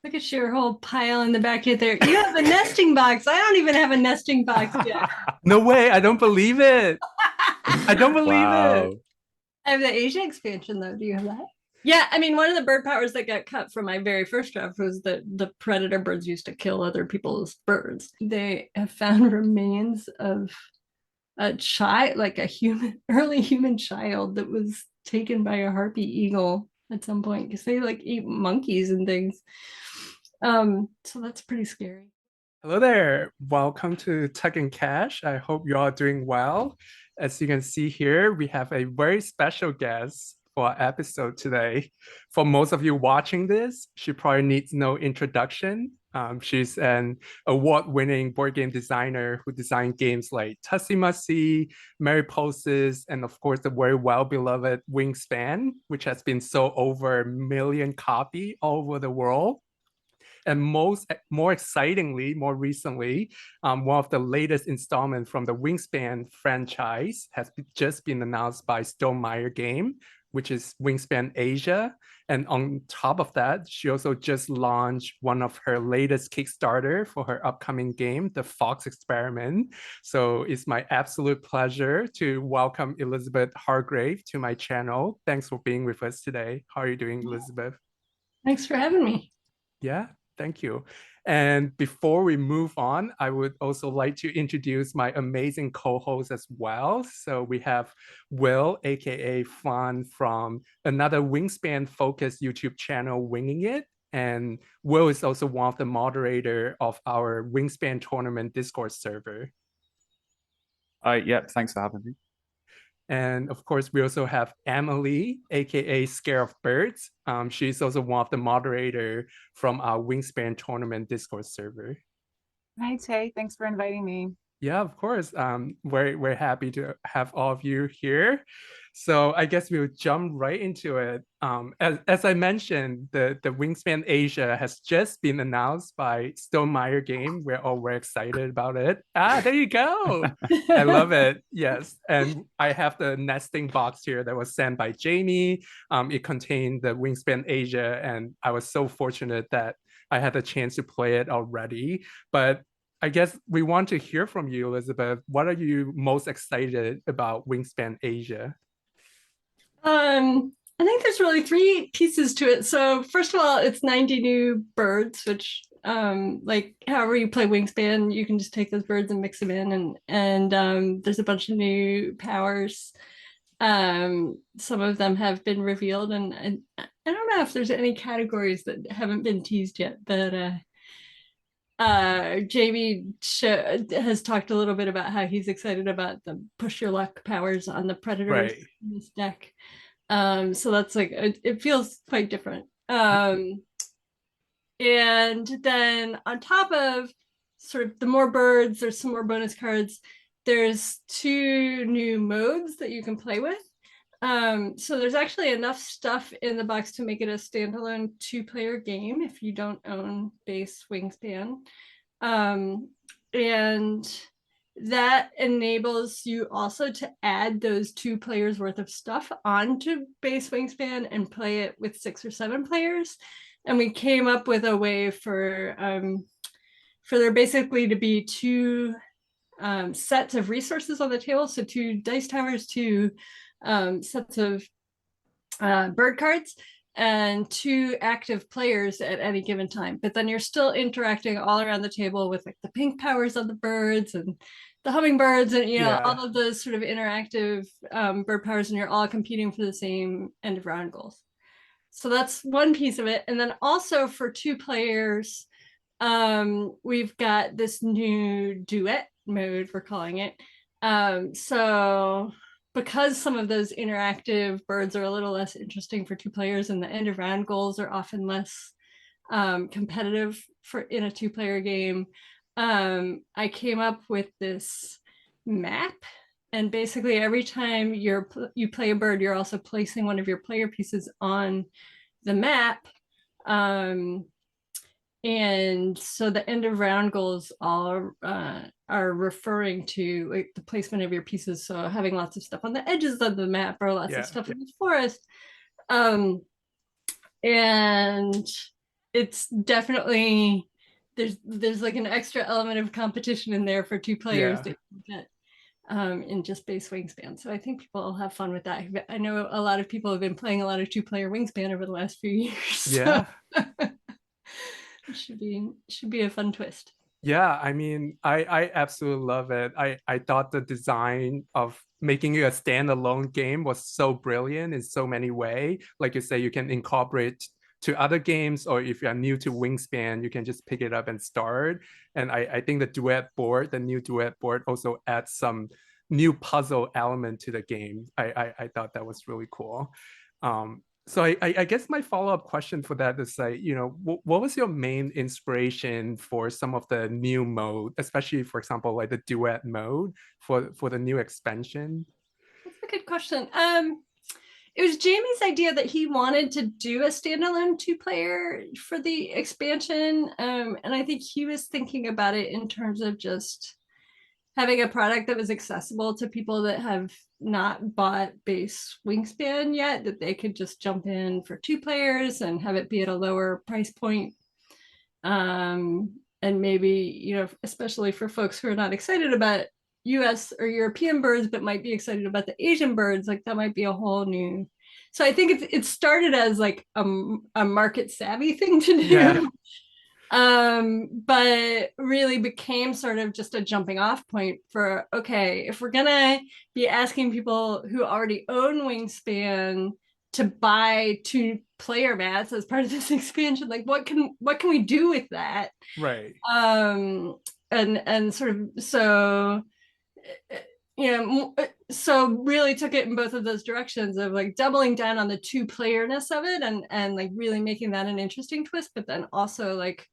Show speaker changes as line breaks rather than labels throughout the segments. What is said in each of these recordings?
Look at your whole pile in the back here there. You have a nesting box. I don't even have a nesting box yet.
No way. I don't believe it. I don't believe it.
Wow.
I have the Asia expansion though. Do you have that? Yeah, I mean, one of the bird powers that got cut from my very first draft was that the predator birds used to kill other people's birds. They have found remains of a child, like a human, early human child that was taken by a harpy eagle at some point because they like eat monkeys and things. So that's pretty scary.
Hello there. Welcome to Tech and Cash. I hope you all are doing well. As you can see here, we have a very special guest for our episode today. For most of you watching this, she probably needs no introduction. She's an award-winning board game designer who designed games like Tussie Mussy, Mary Poses, and of course the very well-beloved Wingspan, which has been sold over 1 million copies all over the world. And more excitingly, more recently, one of the latest installment from the Wingspan franchise has just been announced by Stonemaier Game, which is Wingspan Asia. And on top of that, she also just launched one of her latest Kickstarter for her upcoming game, The Fox Experiment. So it's my absolute pleasure to welcome Elizabeth Hargrave to my channel. Thanks for being with us today. How are you doing, Elizabeth?
Thanks for having me.
Yeah, thank you. And before we move on, I would also like to introduce my amazing co-host as well. So we have Will, aka Fawn, from another Wingspan-focused YouTube channel, Winging It. And Will is also one of the moderator of our Wingspan tournament Discord server.
Yeah, thanks for having me.
And of course, we also have Emily, aka Scare of Birds. She's also one of the moderator from our Wingspan tournament Discord server.
Hi, Tay. Thanks for inviting me.
Yeah, of course. We're happy to have all of you here. So I guess we'll jump right into it. As I mentioned, the Wingspan Asia has just been announced by Stonemaier Game. We're all very excited about it. Ah, there you go. I love it. Yes. And I have the nesting box here that was sent by Jamie. It contained the Wingspan Asia, and I was so fortunate that I had the chance to play it already. But I guess we want to hear from you, Elizabeth. What are you most excited about Wingspan Asia?
I think there's really three pieces to it. So first of all, it's 90 new birds, which like however you play Wingspan, you can just take those birds and mix them in and there's a bunch of new powers. Some of them have been revealed and I don't know if there's any categories that haven't been teased yet, but Jamie has talked a little bit about how he's excited about the push your luck powers on the predators
Right.
in this deck. So that's like it feels quite different. And then on top of sort of the more birds, there's some more bonus cards. There's two new modes that you can play with. So there's actually enough stuff in the box to make it a standalone two-player game if you don't own base Wingspan. And that enables you also to add those 2 players worth of stuff onto base Wingspan and play it with 6 or 7 players. And we came up with a way for there basically to be 2 sets of resources on the table. So 2 dice towers, 2 sets of bird cards, and 2 active players at any given time. But then you're still interacting all around the table with like the pink powers on the birds and the hummingbirds and all of those sort of interactive bird powers, and you're all competing for the same end of round goals. So that's one piece of it. And then also for 2 players, we've got this new duet mode, we're calling it. So because some of those interactive birds are a little less interesting for 2 players and the end of round goals are often less competitive for in a 2-player game, I came up with this map, and basically every time you play a bird, you're also placing one of your player pieces on the map. And so the end of round goals are referring to like the placement of your pieces. So having lots of stuff on the edges of the map or lots of stuff in the forest. And it's definitely there's like an extra element of competition in there for two players
Yeah.
that you get in just base Wingspan. So I think people will have fun with that. I know a lot of people have been playing a lot of two-player Wingspan over the last few years.
Yeah.
So it should be a fun twist.
Yeah, I mean, I absolutely love it. I thought the design of making it a standalone game was so brilliant in so many ways. Like you say, you can incorporate to other games, or if you're new to Wingspan, you can just pick it up and start. And I think the new duet board also adds some new puzzle element to the game. I thought that was really cool. So I guess my follow-up question for that is like, what was your main inspiration for some of the new mode, especially for example, like the duet mode for the new expansion?
That's a good question. It was Jamie's idea that he wanted to do a standalone two-player for the expansion. And I think he was thinking about it in terms of just having a product that was accessible to people that have not bought base Wingspan yet, that they could just jump in for two players and have it be at a lower price point. And maybe, especially for folks who are not excited about US or European birds, but might be excited about the Asian birds, like that might be a whole new. So I think it started as like a market savvy thing to do.
Yeah.
But really became sort of just a jumping off point for, okay, if we're gonna be asking people who already own Wingspan to buy two player mats as part of this expansion, like what can we do with that?
Right.
And sort of so really took it in both of those directions of like doubling down on the two playerness of it and like really making that an interesting twist, but then also like,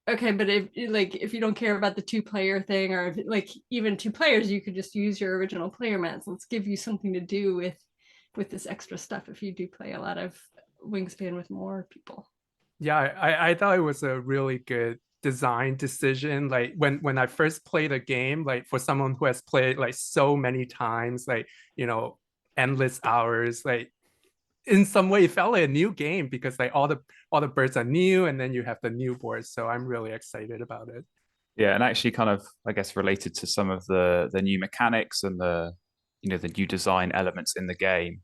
okay, but if you don't care about the two-player thing, or if like even two players, you could just use your original player mats. Let's give you something to do with this extra stuff if you do play a lot of Wingspan with more people.
Yeah, I thought it was a really good design decision. Like when I first played a game, like for someone who has played like so many times, like endless hours, like in some way it felt like a new game because like all the birds are new and then you have the new boards. So I'm really excited about it.
Yeah, and actually kind of, I guess, related to some of the new mechanics and the new design elements in the game.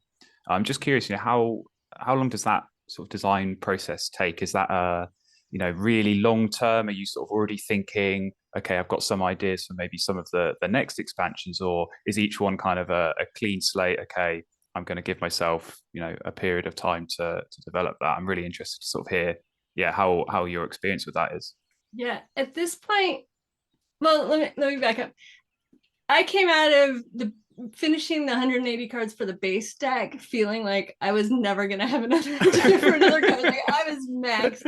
I'm just curious, how long does that sort of design process take? Is that really long term? Are you sort of already thinking, okay, I've got some ideas for maybe some of the next expansions, or is each one kind of a clean slate? Okay, I'm going to give myself, a period of time to develop that. I'm really interested to sort of hear, how your experience with that is.
Yeah, at this point, well, let me back up. I came out of finishing the 180 cards for the base deck feeling like I was never gonna have another idea for another card. Like I was maxed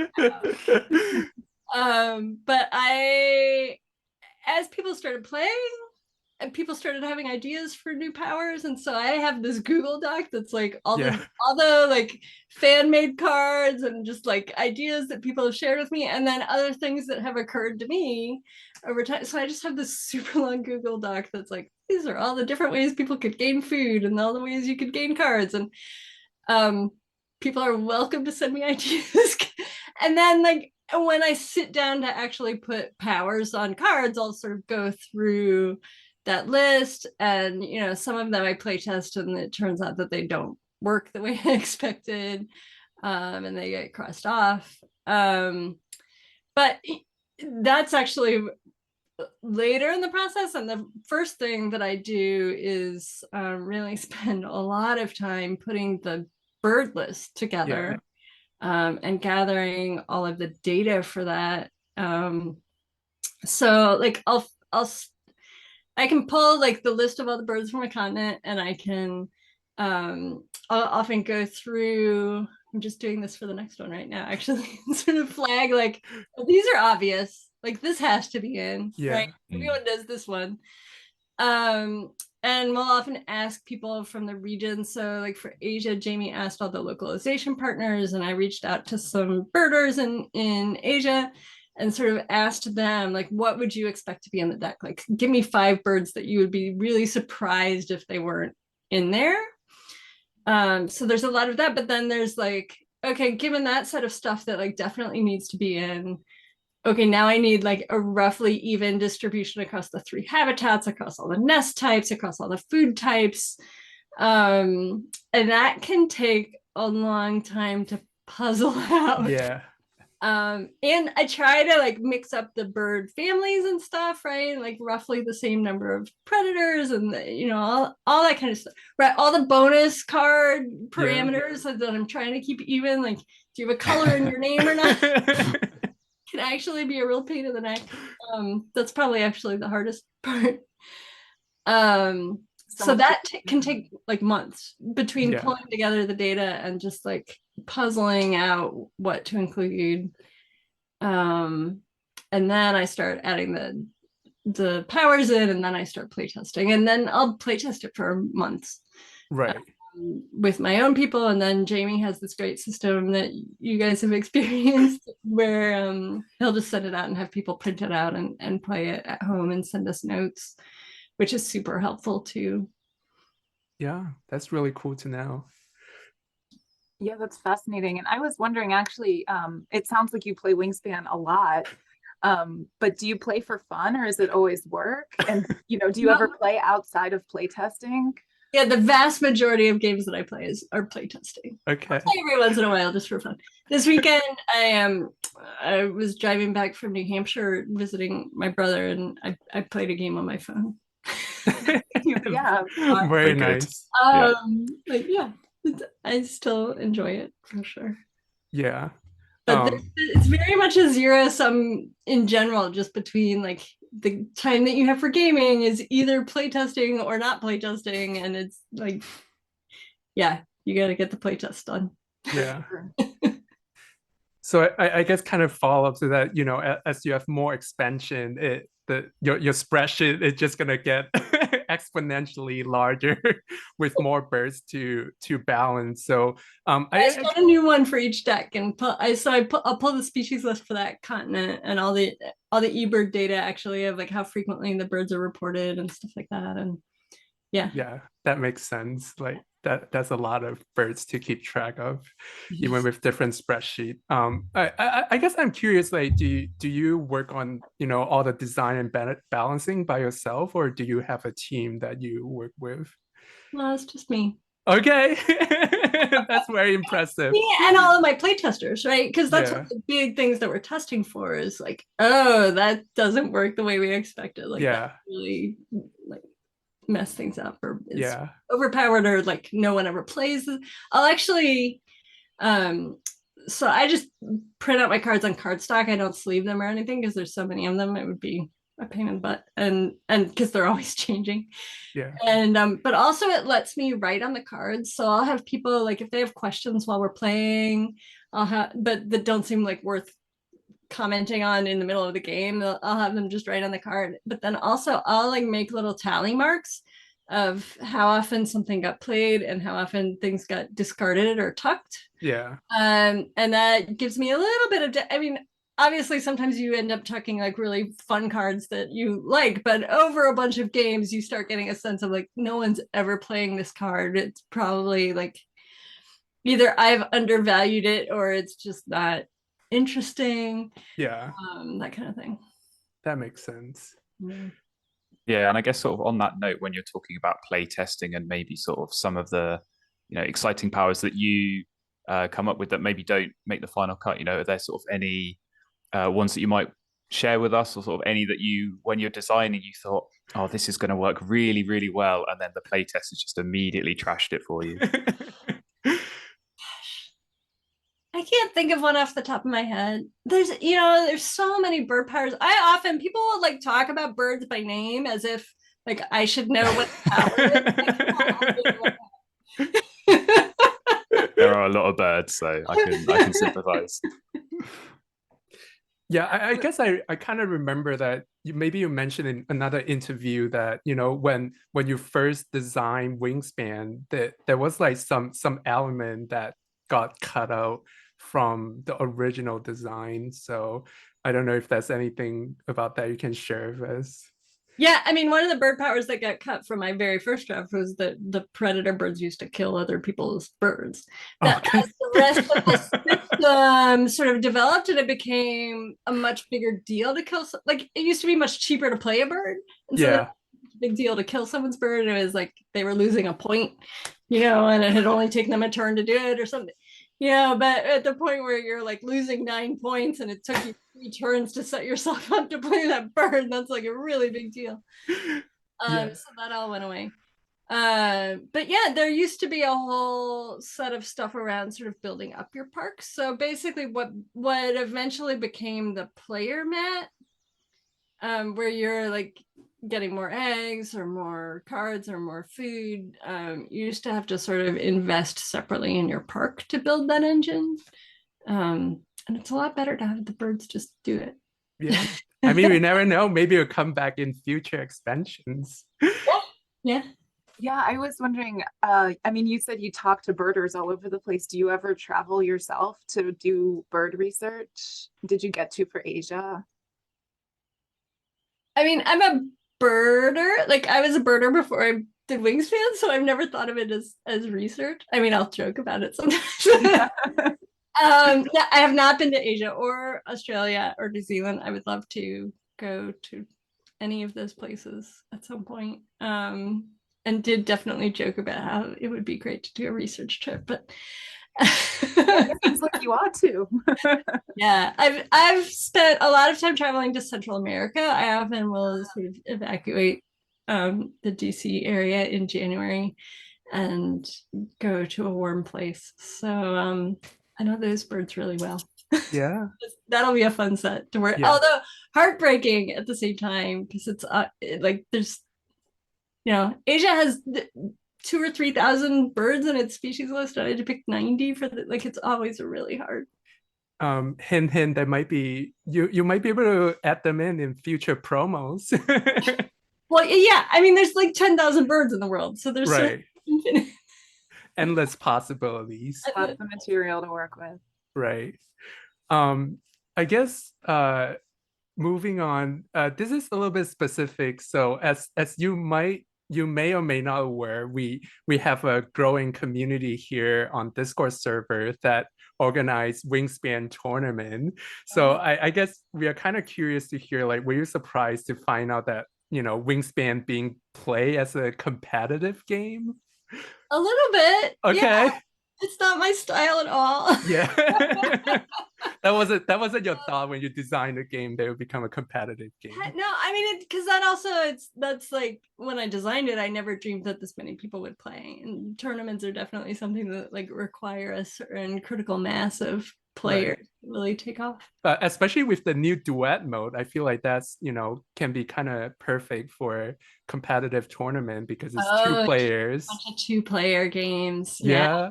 out. But as people started playing, and people started having ideas for new powers, and so I have this Google Doc that's like all the like fan made cards and just like ideas that people have shared with me, and then other things that have occurred to me over time. So I just have this super long Google Doc that's like, these are all the different ways people could gain food and all the ways you could gain cards, and people are welcome to send me ideas. And then like when I sit down to actually put powers on cards, I'll sort of go through that list, and some of them I play test and it turns out that they don't work the way I expected, and they get crossed off, but that's actually later in the process. And the first thing that I do is really spend a lot of time putting the bird list together, and gathering all of the data for that. So like I can pull like the list of all the birds from a continent, and I can I'll often go through. I'm just doing this for the next one right now, actually. Sort of flag like, well, these are obvious. Like this has to be in, right? Everyone does this one. And we'll often ask people from the region. So like for Asia, Jamie asked all the localization partners, and I reached out to some birders in Asia and sort of asked them, like, what would you expect to be on the deck? Like, give me 5 birds that you would be really surprised if they weren't in there. So there's a lot of that, but then there's like okay, given that set of stuff that like definitely needs to be in, okay, now I need like a roughly even distribution across the 3 habitats, across all the nest types, across all the food types. And that can take a long time to puzzle out.
Yeah.
And I try to like mix up the bird families and stuff, right? Like roughly the same number of predators and all that kind of stuff, right? All the bonus card parameters that I'm trying to keep even. Like, do you have a color in your name or not? Can actually be a real pain in the neck. That's probably actually the hardest part. So that can take like months between pulling together the data and just like puzzling out what to include. And then I start adding the powers in, and then I start playtesting, and then I'll playtest it for months.
Right.
With my own people, and then Jamie has this great system that you guys have experienced where he'll just send it out and have people print it out and play it at home and send us notes, which is super helpful too.
Yeah, that's really cool to know.
Yeah, that's fascinating. And I was wondering, actually, it sounds like you play Wingspan a lot, but do you play for fun or is it always work? And, do you ever play outside of playtesting?
Yeah, the vast majority of games that I play are playtesting.
Okay.
I play every once in a while just for fun. This weekend, I was driving back from New Hampshire visiting my brother, and I played a game on my phone.
Yeah,
very nice.
I still enjoy it for sure.
Yeah.
But it's very much a zero sum in general, just between like the time that you have for gaming is either playtesting or not playtesting, and it's like, yeah, you got to get the playtest done.
Yeah. So I guess kind of follow up to that, as you have more expansion, your spreadsheet is just gonna get exponentially larger with more birds to balance. So
I start a new one for each deck, and I'll pull the species list for that continent and all the eBird data actually of like how frequently the birds are reported and stuff like that. And yeah,
that makes sense. Like that's a lot of birds to keep track of, even with different spreadsheet. I guess I'm curious, like, do you work on all the design and balancing by yourself, or do you have a team that you work with?
No, it's just me.
Okay. That's very impressive.
Me and all of my playtesters, right? Because that's one of the big things that we're testing for is like, oh, that doesn't work the way we expected. Like, that really like mess things up or is overpowered, or like no one ever plays. I'll actually so I just print out my cards on cardstock. I don't sleeve them or anything because there's so many of them. It would be a pain in the butt, and because they're always changing. And but also it lets me write on the cards, so I'll have people like if they have questions while we're playing, but that don't seem like worth commenting on in the middle of the game, I'll have them just write on the card. But then also I'll like make little tally marks of how often something got played and how often things got discarded or tucked. And that gives me a little bit of obviously sometimes you end up tucking like really fun cards that you like, but over a bunch of games you start getting a sense of like no one's ever playing this card. It's probably like either I've undervalued it or it's just not interesting. That kind of thing.
That makes sense.
Yeah, and I guess sort of on that note, when you're talking about play testing and maybe sort of some of the exciting powers that you come up with that maybe don't make the final cut, are there sort of any ones that you might share with us, or sort of any that you, when you're designing, you thought, oh, this is going to work really, really well, and then the play test has just immediately trashed it for you?
I can't think of one off the top of my head. There's so many bird powers. People will like talk about birds by name as if like I should know what power is.
There are a lot of birds, so I can sympathize.
Yeah, I guess I kind of remember that you mentioned in another interview that when you first designed Wingspan, that there was like some element that got cut out from the original design. So I don't know if there's anything about that you can share with us.
Yeah, I mean, one of the bird powers that got cut from my very first draft was that the predator birds used to kill other people's birds. But
Okay.
as the rest of the system sort of developed, and it became a much bigger deal to kill. Like it used to be much cheaper to play a bird, and so
Yeah.
big deal to kill someone's bird. And it was like they were losing a point, and it had only taken them a turn to do it or something. But at the point where you're like losing 9 points and it took you 3 turns to set yourself up to play that bird, that's like a really big deal.
Yeah.
So that all went away. But yeah, there used to be a whole set of stuff around sort of building up your park. So basically what eventually became the player mat, where you're like getting more eggs or more cards or more food. You used to have to sort of invest separately in your park to build that engine. And it's a lot better to have the birds just do it.
Yeah. I mean, we never know. Maybe it'll come back in future expansions.
Yeah.
Yeah, I was wondering, I mean, you said you talk to birders all over the place. Do you ever travel yourself to do bird research? Did you get to for Asia?
I mean, I'm a birder. Like I was a birder before I did Wingspan, so I've never thought of it as research. I mean, I'll joke about it sometimes. Yeah, I have not been to Asia or Australia or New Zealand. I would love to go to any of those places at some point. And did definitely joke about how it would be great to do a research trip, but
It seems like you ought to.
yeah, I've spent a lot of time traveling to Central America. I often will sort of evacuate the DC area in January and go to a warm place. So I know those birds really well.
Yeah.
That'll be a fun set to work.
Yeah.
Although heartbreaking at the same time, because it's like there's, Asia has 2,000 or 3,000 birds in its species list. I had to pick 90 for like it's always really hard.
Hint, hint, there might be you might be able to add them in future promos.
Well, yeah, I mean, there's like 10,000 birds in the world, so there's
Right.
infinite.
Endless possibilities.
Lots of material to work with.
Right. I guess moving on, this is a little bit specific. So as you may or may not aware, we have a growing community here on Discord server that organize Wingspan tournament. So I guess we are kind of curious to hear, like, were you surprised to find out that Wingspan being played as a competitive game?
A little bit.
Okay.
Yeah, it's not my style at all.
Yeah. that wasn't your thought when you designed the game that it would become a competitive game.
No, I mean, because that's like when I designed it, I never dreamed that this many people would play. And tournaments are definitely something that like require a certain critical mass of players to really take off.
Especially with the new duet mode, I feel like that's can be kind of perfect for competitive tournament because it's 2 players.
A bunch of 2-player games.
Yeah.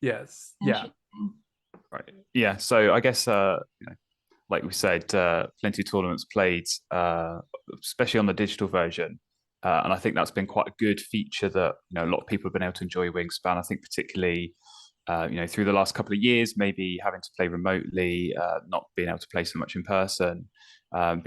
Yes. Yeah.
Right. Yeah. So I guess like we said, plenty of tournaments played, especially on the digital version. And I think that's been quite a good feature that a lot of people have been able to enjoy Wingspan. I think particularly through the last couple of years, maybe having to play remotely, not being able to play so much in person. But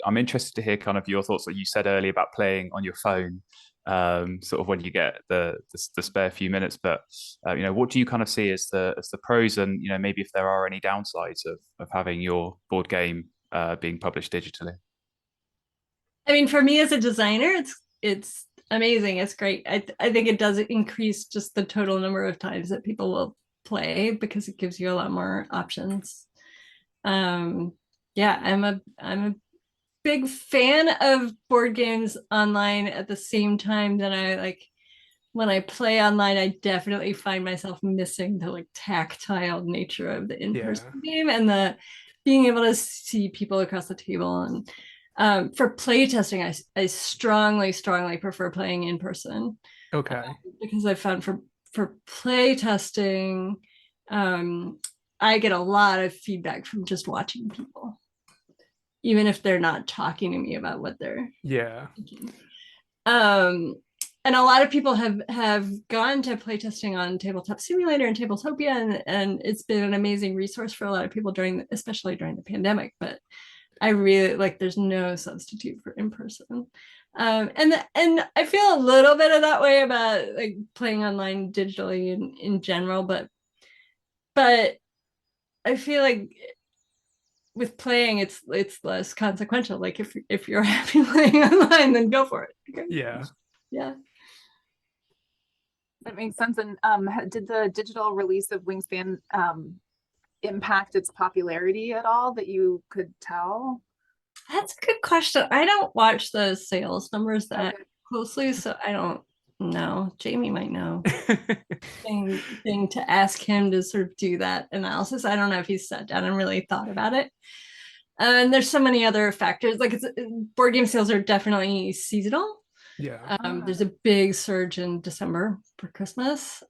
I'm interested to hear kind of your thoughts. That you said earlier about playing on your phone, sort of when you get the spare few minutes. But what do you kind of see as the pros, and maybe if there are any downsides of having your board game being published digitally?
I mean, for me as a designer, it's amazing. It's great. I think it does increase just the total number of times that people will play because it gives you a lot more options. Yeah, I'm a big fan of board games online. At the same time that I like when I play online, I definitely find myself missing the like tactile nature of the in-person game and the being able to see people across the table. And for play testing, I strongly prefer playing in person.
Okay.
Because I found for play testing, I get a lot of feedback from just watching people, even if they're not talking to me about what they're thinking. And a lot of people have gone to playtesting on Tabletop Simulator and Tabletopia, and it's been an amazing resource for a lot of people especially during the pandemic. But I really like, there's no substitute for in person. And I feel a little bit of that way about like playing online digitally in general, but I feel like with playing it's less consequential. Like if you're happy playing online, then go for it. Okay.
Yeah.
Yeah.
That makes sense. And did the digital release of Wingspan impact its popularity at all that you could tell?
That's a good question. I don't watch the sales numbers that
Okay.
closely, so I don't know. Jamie might know. Thing to ask him to sort of do that analysis. I don't know if he's sat down and really thought about it. And there's so many other factors. Like board game sales are definitely seasonal.
Yeah.
There's a big surge in December for Christmas.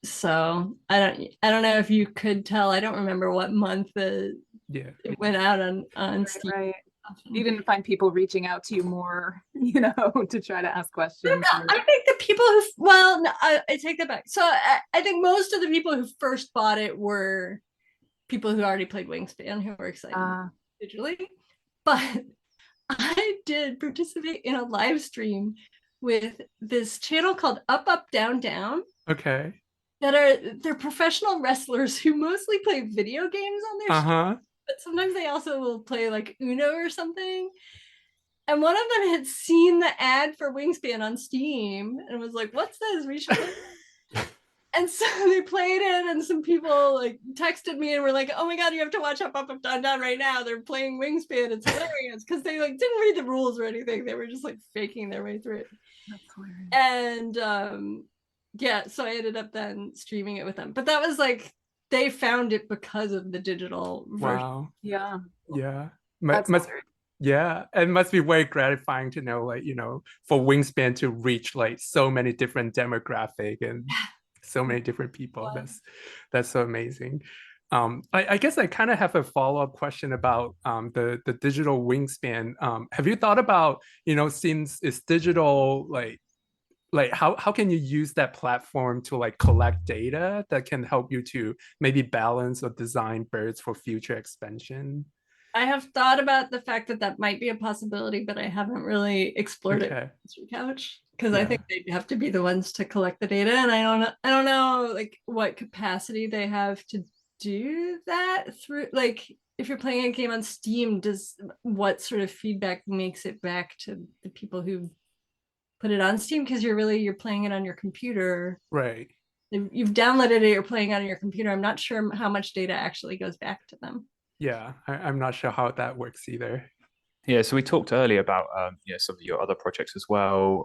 So I don't know if you could tell. I don't remember what month it went out on Steam.
Right. You didn't find people reaching out to you more, to try to ask questions?
I think the people who, well, no, I take that back. So I think most of the people who first bought it were people who already played Wingspan who were excited digitally. But I did participate in a live stream with this channel called Up Up Down Down.
Okay.
They're professional wrestlers who mostly play video games on their stream, but sometimes they also will play like Uno or something. And one of them had seen the ad for Wingspan on Steam and was like, "What's this? We should play." And so they played it, and some people like texted me and were like, "Oh my god, you have to watch Up Up Up Down Down right now. They're playing Wingspan. It's hilarious." Because they like didn't read the rules or anything. They were just like faking their way through it.
That's hilarious.
And yeah, so I ended up then streaming it with them. But that was like, they found it because of the digital version.
Wow.
Yeah.
Yeah.
Yeah.
It must be very gratifying to know, like, for Wingspan to reach like so many different demographic and so many different people. That's so amazing. I guess I kind of have a follow-up question about the digital Wingspan. Have you thought about, since it's digital, like how can you use that platform to like collect data that can help you to maybe balance or design birds for future expansion?
I have thought about the fact that might be a possibility, but I haven't really explored it on Couch, because I think they'd have to be the ones to collect the data, and I don't know like what capacity they have to do that through. Like if you're playing a game on Steam, what sort of feedback makes it back to the people who put it on Steam? Because you're playing it on your computer,
right?
You've downloaded it, you're playing it on your computer. I'm not sure how much data actually goes back to them.
Yeah, I'm not sure how that works either.
Yeah, so we talked earlier about some of your other projects as well.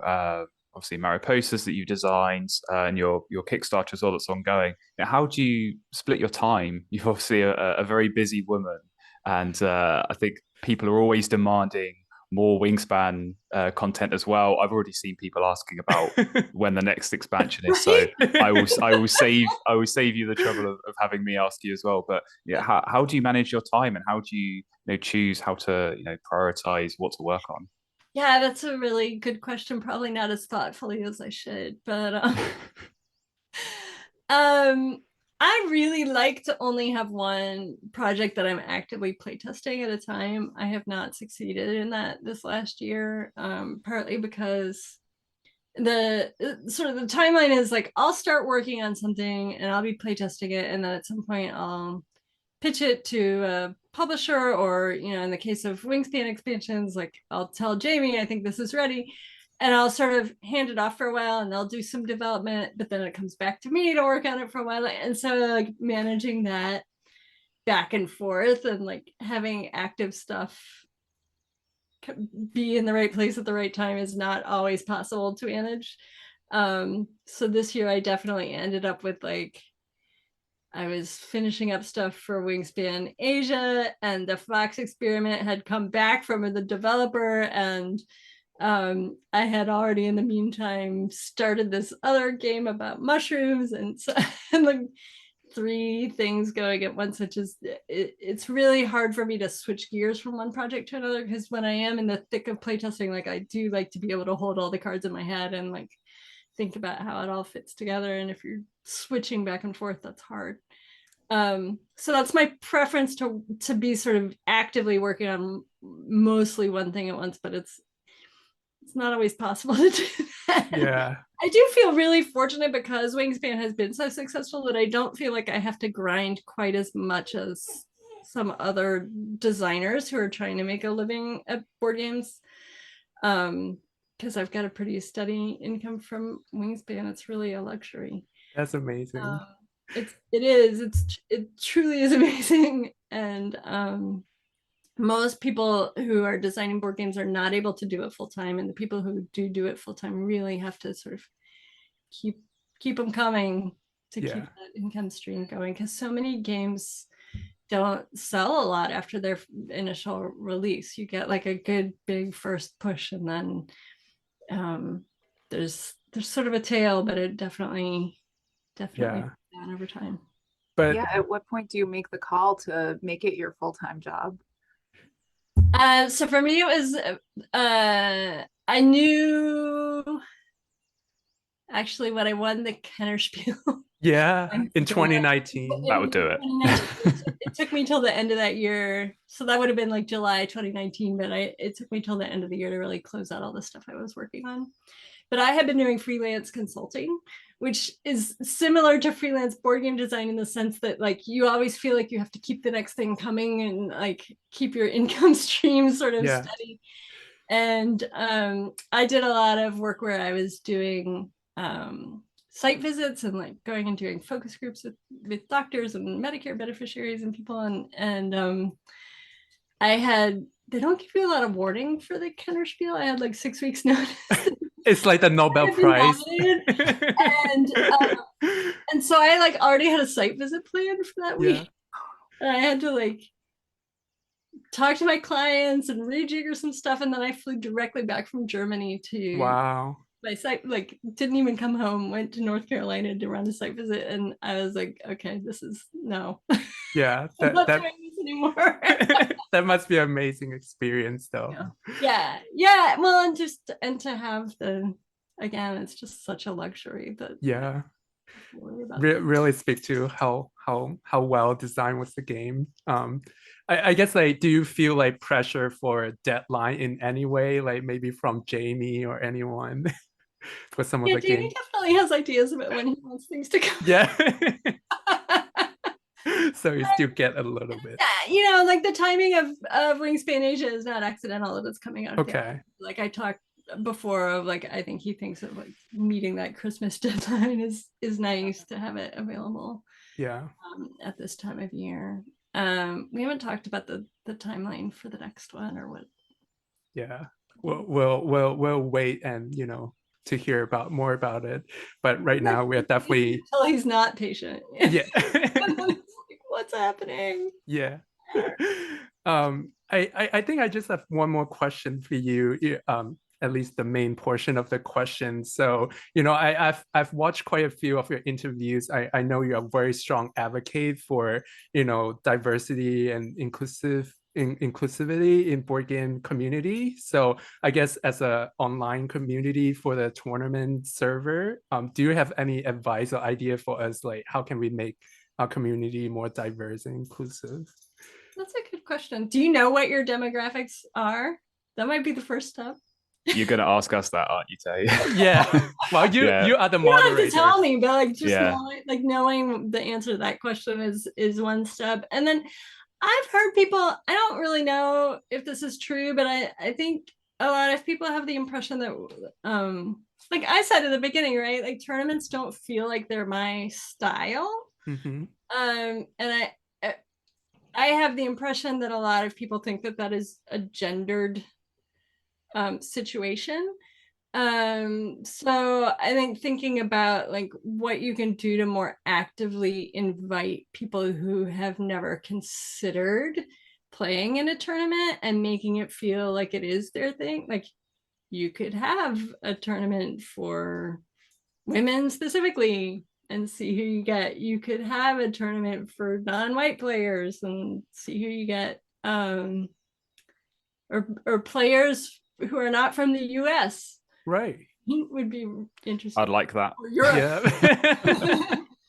Obviously, Mariposas that you designed, and your Kickstarter as well that's ongoing. Now, how do you split your time? You're obviously a very busy woman, and I think people are always demanding more Wingspan content as well. I've already seen people asking about when the next expansion is, so I will save you the trouble of having me ask you as well. But yeah, how do you manage your time, and how do you choose how to prioritize what to work on?
Yeah, that's a really good question. Probably not as thoughtfully as I should, but I really like to only have one project that I'm actively playtesting at a time. I have not succeeded in that this last year, partly because the sort of the timeline is like, I'll start working on something and I'll be playtesting it, and then at some point I'll pitch it to a publisher, or in the case of Wingspan expansions, like I'll tell Jamie I think this is ready, and I'll sort of hand it off for a while, and they'll do some development, but then it comes back to me to work on it for a while. And so like managing that back and forth and like having active stuff be in the right place at the right time is not always possible to manage. So this year I definitely ended up with like, I was finishing up stuff for Wingspan Asia, and the Fox experiment had come back from the developer, and I had already in the meantime started this other game about mushrooms, and so and like 3 things going at once, which is it's really hard for me to switch gears from one project to another, because when I am in the thick of playtesting, like I do like to be able to hold all the cards in my head and like think about how it all fits together, and if you're switching back and forth, that's hard. So that's my preference to be sort of actively working on mostly one thing at once, but it's not always possible to do that.
Yeah.
I do feel really fortunate because Wingspan has been so successful that I don't feel like I have to grind quite as much as some other designers who are trying to make a living at board games. Because I've got a pretty steady income from Wingspan. It's really a luxury.
That's amazing.
It truly is amazing. And most people who are designing board games are not able to do it full time, and the people who do it full time really have to sort of keep them coming to keep that income stream going, because so many games don't sell a lot after their initial release. You get like a good big first push, and then there's sort of a tail, but it definitely down over time.
But
yeah, at what point do you make the call to make it your full-time job?
So for me, it was I knew actually when I won the Kennerspiel.
in 2019.
That would do it.
It took me till the end of that year. So that would have been like July 2019, but it took me till the end of the year to really close out all the stuff I was working on. But I had been doing freelance consulting, which is similar to freelance board game design in the sense that like you always feel like you have to keep the next thing coming and like keep your income stream sort of steady. And I did a lot of work where I was doing site visits and like going and doing focus groups with doctors and Medicare beneficiaries and people, and they don't give you a lot of warning for the Kennerspiel. I had like 6 weeks notice.
It's like the Nobel Prize.
And so I like already had a site visit planned for that week. And I had to like talk to my clients and rejigger some stuff, and then I flew directly back from Germany to my site, like didn't even come home, went to North Carolina to run a site visit, and I was like, okay, this is no.
I'm not doing this anymore. That must be an amazing experience though.
Yeah. Well, and to have again, it's just such a luxury that
really speak to how well designed was the game. I guess like, do you feel like pressure for a deadline in any way, like maybe from Jamie or anyone for some of the
Jamie
games?
Definitely has ideas about when he wants things to come.
So you still get a little bit.
Like the timing of Wingspan Asia is not accidental that it's coming out.
Okay.
Like I talked before of like, I think he thinks of like meeting that Christmas deadline is nice to have it available. At this time of year. We haven't talked about the timeline for the next one or what.
We'll wait and to hear more about it. But right now we're definitely
until he's not patient. What's happening?
I think I just have one more question for you. At least the main portion of the question. So, I've watched quite a few of your interviews. I know you're a very strong advocate for, diversity and inclusivity in board game community. So I guess as an online community for the tournament server, do you have any advice or idea for us? Like, how can we make our community more diverse and inclusive?
That's a good question. Do you know what your demographics are? That might be the first step.
You're gonna ask us that, aren't you, Tay?
Well, you are the moderator.
You don't have to tell me, but like just knowing the answer to that question is one step. And then I've heard people, I don't really know if this is true, but I think a lot of people have the impression that like I said at the beginning, right? Like tournaments don't feel like they're my style.
Mm-hmm.
And I have the impression that a lot of people think that is a gendered situation. So I think thinking about like what you can do to more actively invite people who have never considered playing in a tournament and making it feel like it is their thing. Like you could have a tournament for women specifically and see who you get. You could have a tournament for non-white players and see who you get. Or players who are not from the US.
Right.
Would be interesting.
I'd like that.
Or Europe.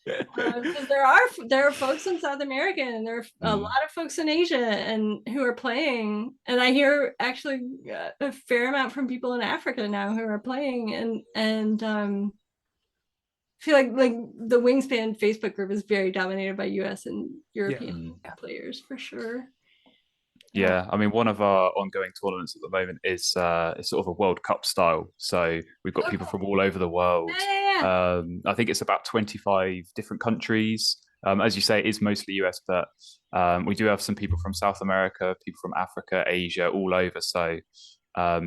Because there are folks in South America and there are a lot of folks in Asia and who are playing, and I hear actually a fair amount from people in Africa now who are playing, and I feel like the Wingspan Facebook group is very dominated by US and European players for sure.
Yeah, I mean, one of our ongoing tournaments at the moment is sort of a World Cup style. So we've got people from all over the world. I think it's about 25 different countries. As you say, it is mostly US, but we do have some people from South America, people from Africa, Asia, all over. So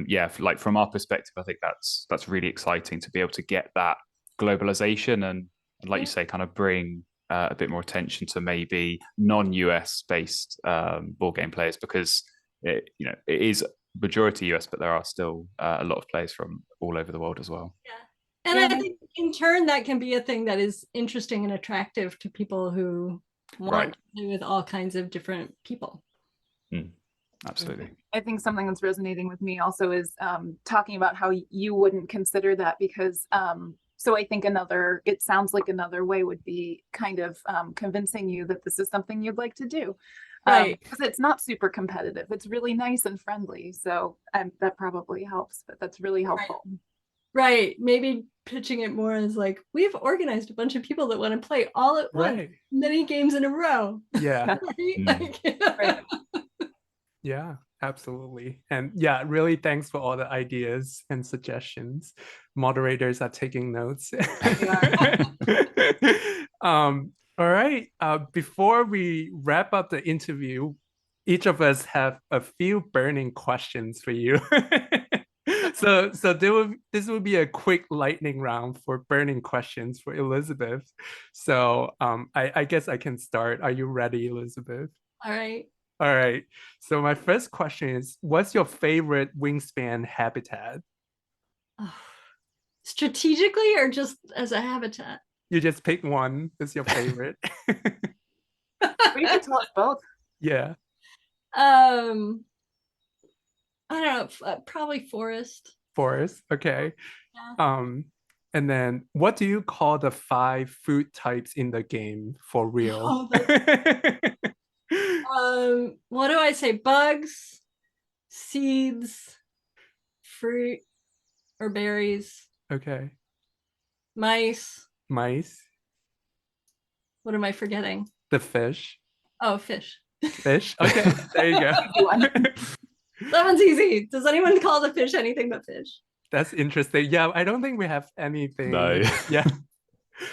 yeah, like from our perspective, I think that's really exciting to be able to get that globalization and like you say, kind of bring a bit more attention to maybe non-US based board game players, because it is majority US, but there are still a lot of players from all over the world as well.
Yeah, and I think in turn that can be a thing that is interesting and attractive to people who want to play with all kinds of different people.
Absolutely.
I think something that's resonating with me also is talking about how you wouldn't consider that, because so I think it sounds like another way would be kind of convincing you that this is something you'd like to do. Right. Because it's not super competitive. It's really nice and friendly. So that probably helps, but that's really helpful.
Right. Maybe pitching it more as like, we've organized a bunch of people that want to play all at once, many games in a row.
Yeah.
Right?
Yeah, absolutely. And yeah, really thanks for all the ideas and suggestions. Moderators are taking notes. All right. Before we wrap up the interview, each of us have a few burning questions for you. So this will be a quick lightning round for burning questions for Elizabeth. So I guess I can start. Are you ready, Elizabeth?
All right.
All right. So my first question is, what's your favorite Wingspan habitat?
Strategically or just as a habitat?
You just pick one. That's your favorite.
You can tell us both.
Yeah.
I don't know. Probably forest.
Forest. Okay.
Yeah.
And then what do you call the 5 food types in the game for real?
What do I say? Bugs, seeds, fruit or berries.
Okay.
Mice.
Mice.
What am I forgetting?
The fish.
Oh, fish.
Fish. Okay. There you go.
That one's easy. Does anyone call the fish anything but fish?
That's interesting. Yeah, I don't think we have anything.
No.
Yeah.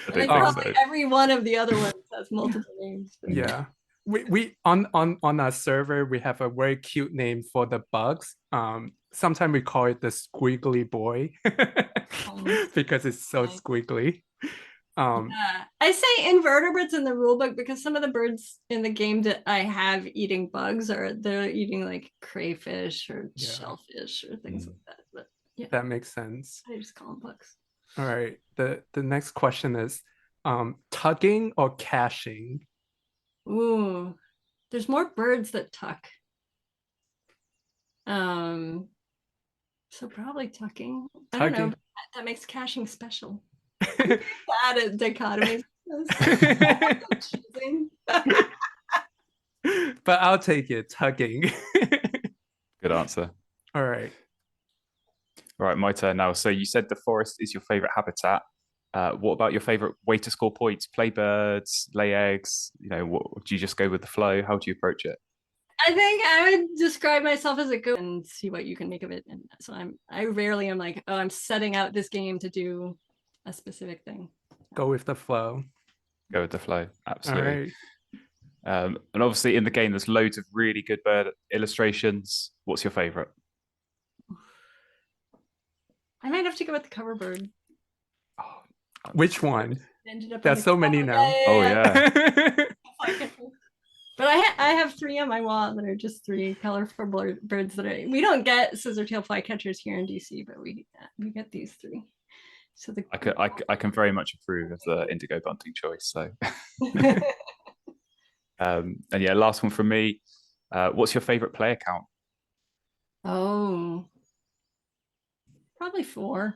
I think probably every one of the other ones has multiple names. But...
Yeah. We on our server we have a very cute name for the bugs. Sometimes we call it the squiggly boy because it's so squiggly.
I say invertebrates in the rulebook because some of the birds in the game that I have eating bugs they're eating like crayfish or shellfish or things like that. But yeah,
that makes sense.
I just call them bugs.
All right. The next question is tugging or caching?
Ooh, there's more birds that tuck. So probably tucking. I don't know. That makes caching special. I'm bad at dichotomies.
But I'll take it. Tugging.
Good answer.
All right.
All right, my turn now. So you said the forest is your favorite habitat. What about your favorite way to score points? Play birds, lay eggs? Do you just go with the flow? How do you approach it?
I think I would describe myself as a go and see what you can make of it. And so I rarely am like, oh, I'm setting out this game to do a specific thing.
Go with the flow.
Go with the flow. Absolutely.
All right.
And obviously in the game, there's loads of really good bird illustrations. What's your favorite?
I might have to go with the cover bird.
Oh, which one? There's so many now.
Yeah.
But I have 3 on my wall that are just 3 colorful birds that we don't get scissortail flycatchers here in DC, but we get these 3. So
I can very much approve of the indigo bunting choice. So, and yeah, last one from me. What's your favorite player count?
Oh, probably 4.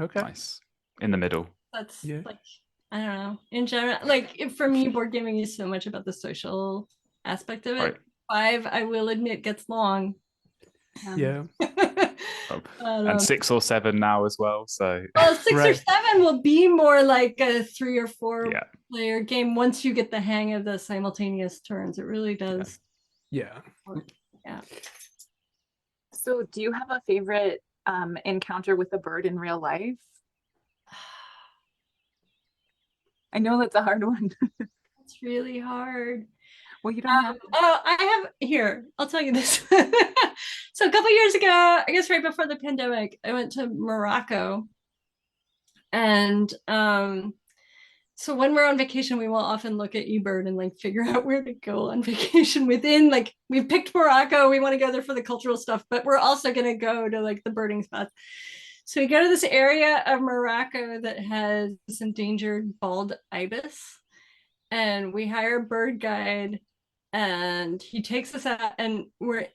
Okay.
Nice. In the middle.
That's like I don't know. In general, like for me, board gaming is so much about the social aspect of it.
Right.
5, I will admit, gets long.
Yeah.
Oh,
But,
and 6 or 7 now as well. So
well, 6 or
Right.
7 will be more like a 3 or 4
yeah,
player game once you get the hang of the simultaneous turns. It really does.
Yeah.
Yeah.
So do you have a favorite encounter with a bird in real life? I know that's a hard one.
It's really hard.
Well, you don't have to.
Oh, I have here. I'll tell you this. So a couple years ago, I guess right before the pandemic, I went to Morocco, and so when we're on vacation, we will often look at eBird and like figure out where to go on vacation within. Like we've picked Morocco, we want to go there for the cultural stuff, but we're also going to go to like the birding spots. So we go to this area of Morocco that has this endangered bald ibis, and we hire a bird guide, and he takes us out, and we're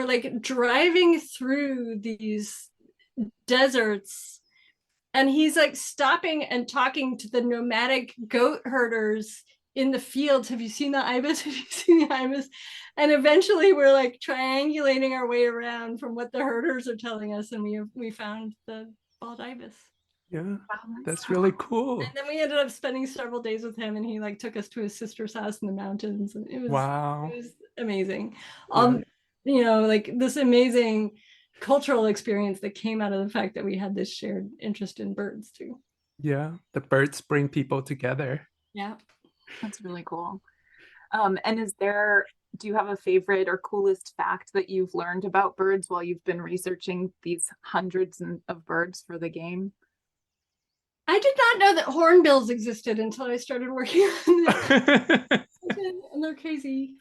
like driving through these deserts, and he's like stopping and talking to the nomadic goat herders in the fields. Have you seen the ibis? Have you seen the ibis? And eventually we're like triangulating our way around from what the herders are telling us, and we found the bald ibis.
Yeah.
Wow,
That's really cool.
And then we ended up spending several days with him, and he like took us to his sister's house in the mountains, and
Wow.
it was amazing.
Yeah.
You know, like this amazing cultural experience that came out of the fact that we had this shared interest in birds too.
Yeah. The birds bring people together.
Yeah.
that's really cool. And do you have a favorite or coolest fact that you've learned about birds while you've been researching these hundreds of birds for the game?
I did not know that hornbills existed until I started working on this. And they're crazy.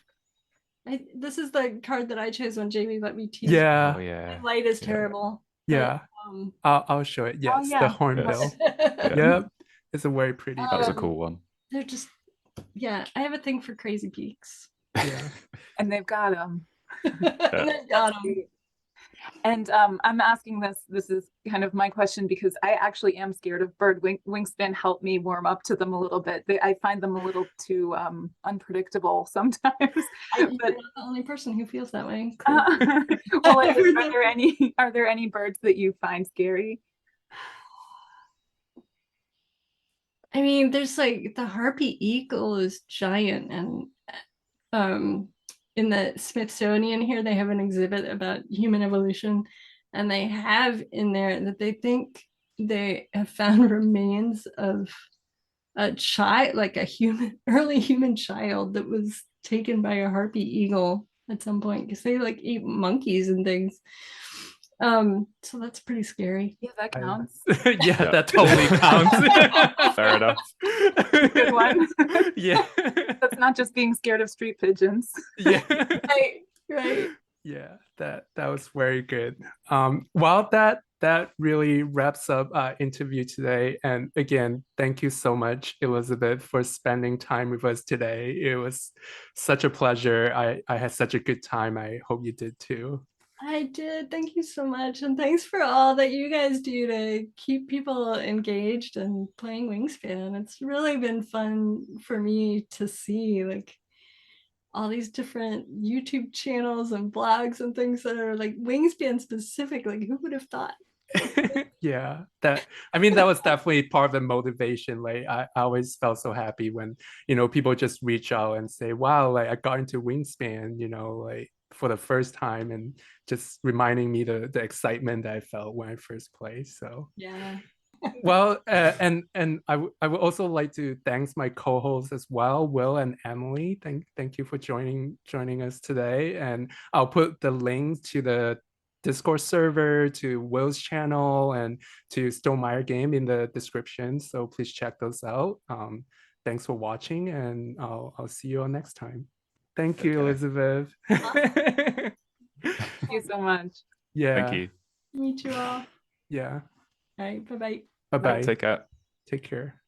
This is the card that I chose when Jamie let me tease.
oh
Yeah.
yeah,
The light is
Yeah.
terrible.
Yeah. I'll show it. Yes,
yeah.
the hornbill.
Yeah.
Yep. It's a very pretty
that was a
bird.
cool one.
They're just, yeah, I have a thing for crazy peaks.
Yeah.
And they've got them.
They've got 'em.
And I'm asking this is kind of my question because I actually am scared of bird. Wingspan helped me warm up to them a little bit. I find them a little too unpredictable sometimes.
You're
But
not the only person who feels that way.
well, are there any birds that you find scary?
I mean, there's like the harpy eagle is giant, and in the Smithsonian here they have an exhibit about human evolution, and they have in there that they think they have found remains of a child, like a early human child that was taken by a harpy eagle at some point, because they like eat monkeys and things. So that's pretty scary.
Yeah, that counts.
Yeah,
Yep.
that totally counts.
Fair enough.
Good one.
Yeah.
That's not just being scared of street pigeons.
Yeah.
Right.
Yeah, that was very good. Well, that really wraps up our interview today. And again, thank you so much, Elizabeth, for spending time with us today. It was such a pleasure. I had such a good time. I hope you did too.
I did. Thank you so much. And thanks for all that you guys do to keep people engaged and playing Wingspan. It's really been fun for me to see like all these different YouTube channels and blogs and things that are like Wingspan specific. Like, who would have thought?
Yeah, that was definitely part of the motivation. Like I always felt so happy when people just reach out and say, wow, like I got into Wingspan, like for the first time, and just reminding me the excitement that I felt when I first played. So
Yeah.
well, and I would also like to thank my co-hosts as well, Will and Emily. Thank you for joining us today. And I'll put the links to the Discord server, to Will's channel, and to Stonemeyer Game in the description. So please check those out. Thanks for watching, and I'll see you all next time. Thank you, Elizabeth.
Thank you so much.
Yeah.
Thank you.
Meet you all.
Yeah.
All right. Bye-bye.
Bye-bye.
Take care.
Take care.